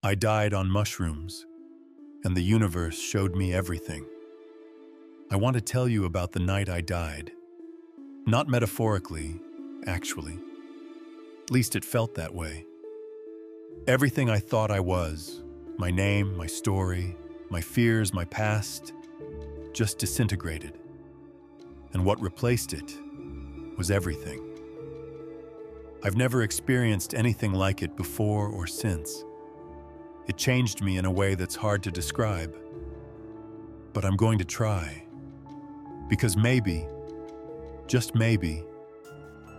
I died on mushrooms, and the universe showed me everything. I want to tell you about the night I died. Not metaphorically, actually. At least it felt that way. Everything I thought I was, my name, my story, my fears, my past, just disintegrated. And what replaced it was everything. I've never experienced anything like it before or since. It changed me in a way that's hard to describe. But I'm going to try. Because maybe, just maybe,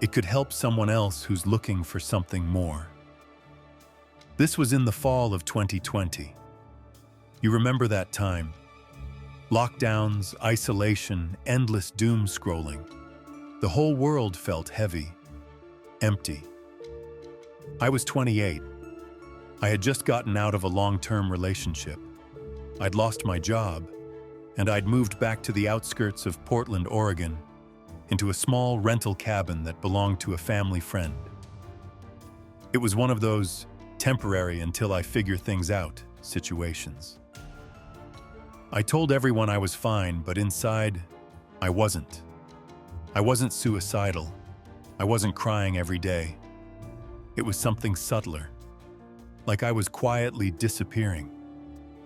it could help someone else who's looking for something more. This was in the fall of 2020. You remember that time? Lockdowns, isolation, endless doom scrolling. The whole world felt heavy, empty. I was 28. I had just gotten out of a long-term relationship. I'd lost my job, and I'd moved back to the outskirts of Portland, Oregon, into a small rental cabin that belonged to a family friend. It was one of those temporary until I figure things out situations. I told everyone I was fine, but inside, I wasn't. I wasn't suicidal. I wasn't crying every day. It was something subtler, like I was quietly disappearing.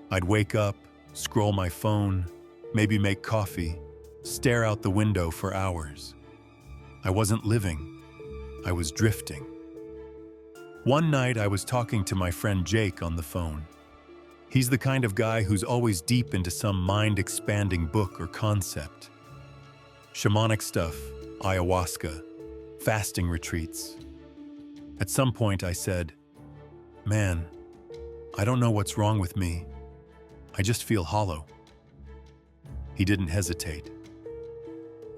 I'd wake up, scroll my phone, maybe make coffee, stare out the window for hours. I wasn't living. I was drifting. One night I was talking to my friend Jake on the phone. He's the kind of guy who's always deep into some mind-expanding book or concept. Shamanic stuff, ayahuasca, fasting retreats. At some point I said, "Man, I don't know what's wrong with me. I just feel hollow." He didn't hesitate.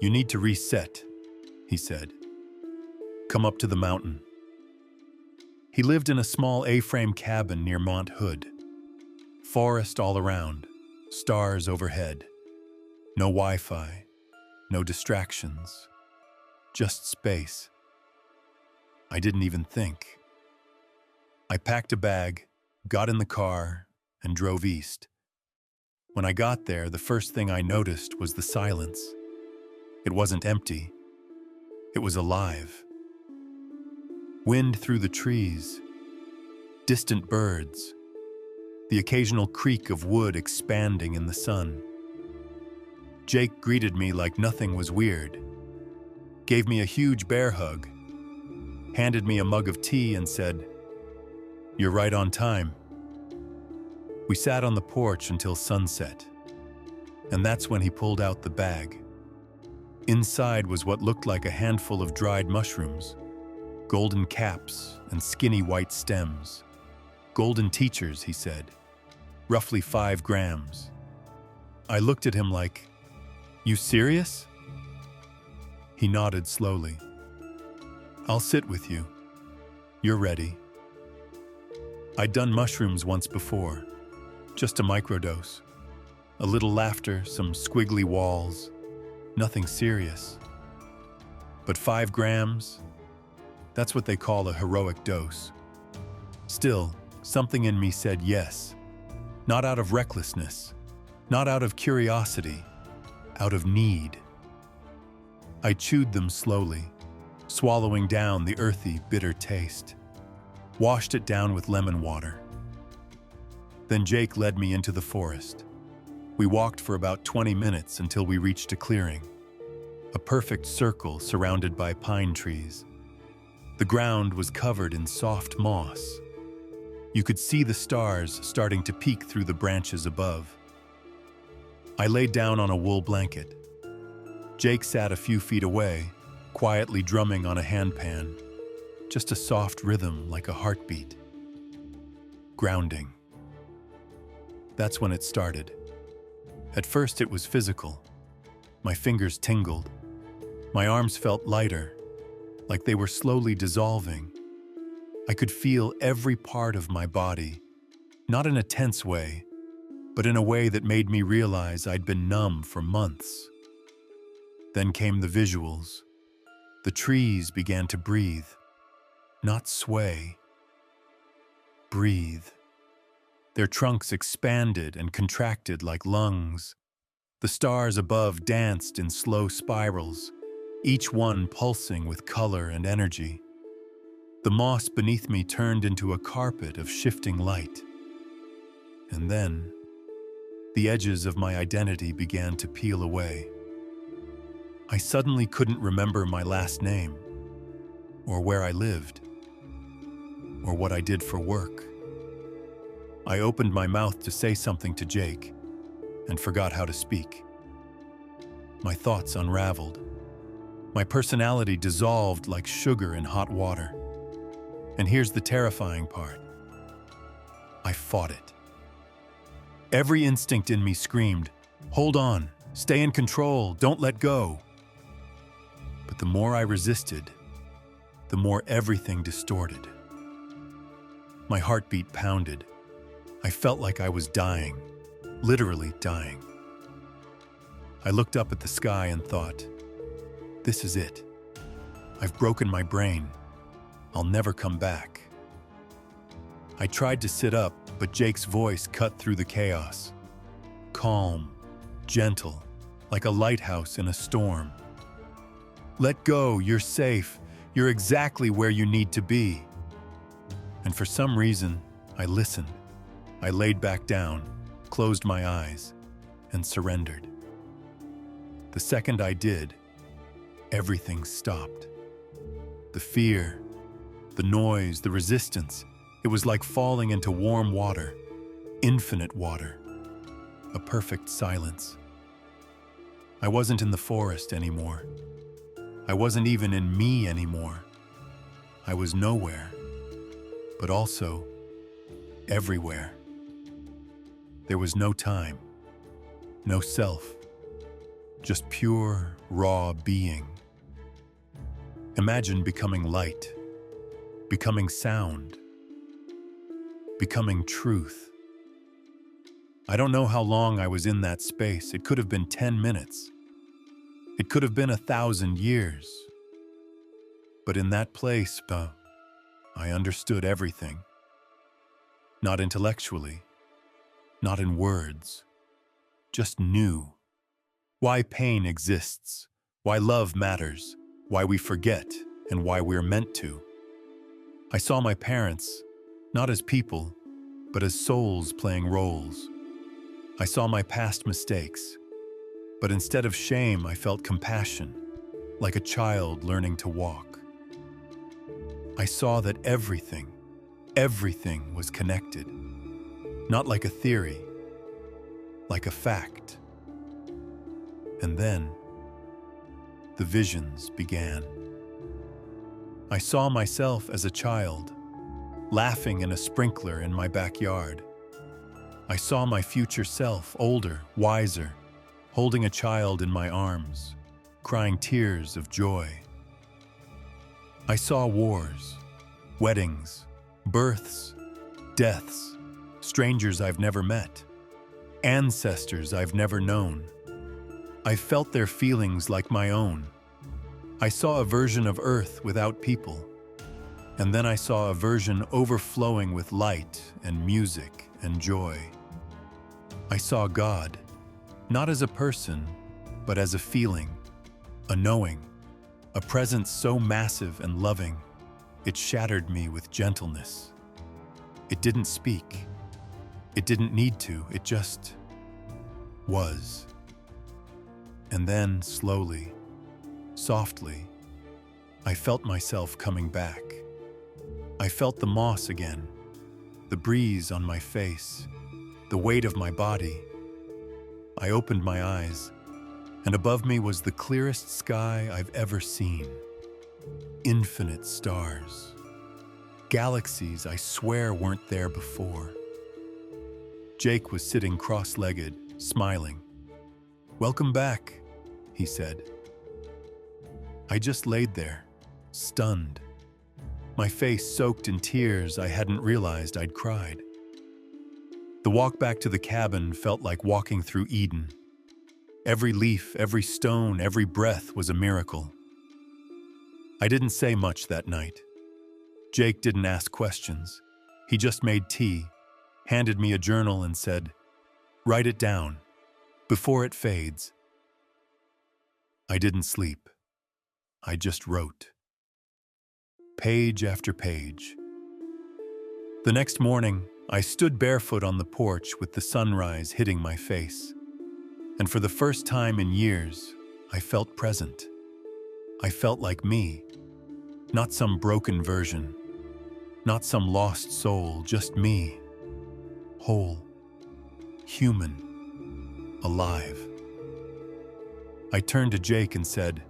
"You need to reset," he said. "Come up to the mountain." He lived in a small A-frame cabin near Mount Hood. Forest all around, stars overhead. No Wi-Fi, no distractions, just space. I didn't even think. I packed a bag, got in the car, and drove east. When I got there, the first thing I noticed was the silence. It wasn't empty. It was alive. Wind through the trees, distant birds, the occasional creak of wood expanding in the sun. Jake greeted me like nothing was weird, gave me a huge bear hug, handed me a mug of tea and said, "You're right on time." We sat on the porch until sunset, and that's when he pulled out the bag. Inside was what looked like a handful of dried mushrooms, golden caps and skinny white stems. "Golden teachers," he said, "roughly 5 grams. I looked at him like, "You serious?" He nodded slowly. "I'll sit with you. You're ready." I'd done mushrooms once before, just a microdose. A little laughter, some squiggly walls, nothing serious. But 5 grams, that's what they call a heroic dose. Still, something in me said yes, not out of recklessness, not out of curiosity, out of need. I chewed them slowly, swallowing down the earthy, bitter taste, washed it down with lemon water. Then Jake led me into the forest. We walked for about 20 minutes until we reached a clearing, a perfect circle surrounded by pine trees. The ground was covered in soft moss. You could see the stars starting to peek through the branches above. I laid down on a wool blanket. Jake sat a few feet away, quietly drumming on a handpan, just a soft rhythm like a heartbeat. Grounding. That's when it started. At first it was physical. My fingers tingled. My arms felt lighter, like they were slowly dissolving. I could feel every part of my body, not in a tense way, but in a way that made me realize I'd been numb for months. Then came the visuals. The trees began to breathe, not sway. Breathe. Their trunks expanded and contracted like lungs. The stars above danced in slow spirals, each one pulsing with color and energy. The moss beneath me turned into a carpet of shifting light. And then, the edges of my identity began to peel away. I suddenly couldn't remember my last name, or where I lived, or what I did for work. I opened my mouth to say something to Jake, and forgot how to speak. My thoughts unraveled. My personality dissolved like sugar in hot water. And here's the terrifying part. I fought it. Every instinct in me screamed, "Hold on, stay in control, don't let go." But the more I resisted, the more everything distorted. My heartbeat pounded. I felt like I was dying, literally dying. I looked up at the sky and thought, this is it. I've broken my brain. I'll never come back. I tried to sit up, but Jake's voice cut through the chaos. Calm, gentle, like a lighthouse in a storm. Let go, you're safe. You're exactly where you need to be. And for some reason, I listened. I laid back down, closed my eyes, and surrendered. The second I did, everything stopped. The fear, the noise, the resistance, it was like falling into warm water, infinite water, a perfect silence. I wasn't in the forest anymore. I wasn't even in me anymore. I was nowhere, but also everywhere. There was no time, no self, just pure, raw being. Imagine becoming light, becoming sound, becoming truth. I don't know how long I was in that space. It could have been 10 minutes. It could have been 1,000 years. But in that place, I understood everything. Not intellectually, not in words, just knew. Why pain exists, why love matters, why we forget, and why we're meant to. I saw my parents, not as people, but as souls playing roles. I saw my past mistakes, but instead of shame, I felt compassion, like a child learning to walk. I saw that everything was connected, not like a theory, like a fact. And then, the visions began. I saw myself as a child, laughing in a sprinkler in my backyard. I saw my future self, older, wiser, holding a child in my arms, crying tears of joy. I saw wars, weddings, births, deaths, strangers I've never met, ancestors I've never known. I felt their feelings like my own. I saw a version of Earth without people, and then I saw a version overflowing with light and music and joy. I saw God, not as a person, but as a feeling, a knowing, a presence so massive and loving, it shattered me with gentleness. It didn't speak. It didn't need to. It just was. And then, slowly, softly, I felt myself coming back. I felt the moss again, the breeze on my face, the weight of my body. I opened my eyes, and above me was the clearest sky I've ever seen. Infinite stars. Galaxies I swear weren't there before. Jake was sitting cross-legged, smiling. "Welcome back," he said. I just laid there, stunned. My face soaked in tears I hadn't realized I'd cried. The walk back to the cabin felt like walking through Eden. Every leaf, every stone, every breath was a miracle. I didn't say much that night. Jake didn't ask questions. He just made tea. handed me a journal and said, "Write it down, before it fades." I didn't sleep. I just wrote. Page after page. The next morning, I stood barefoot on the porch with the sunrise hitting my face. And for the first time in years, I felt present. I felt like me, not some broken version, not some lost soul, just me, whole, human, alive. I turned to Jake and said,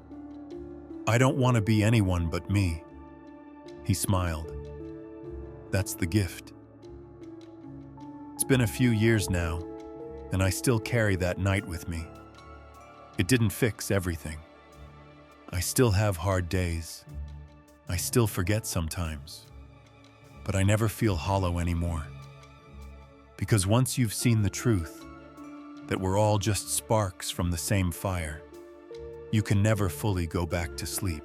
"I don't want to be anyone but me." He smiled. That's the gift. It's been a few years now, and I still carry that night with me. It didn't fix everything. I still have hard days. I still forget sometimes. But I never feel hollow anymore. Because once you've seen the truth, that we're all just sparks from the same fire, you can never fully go back to sleep.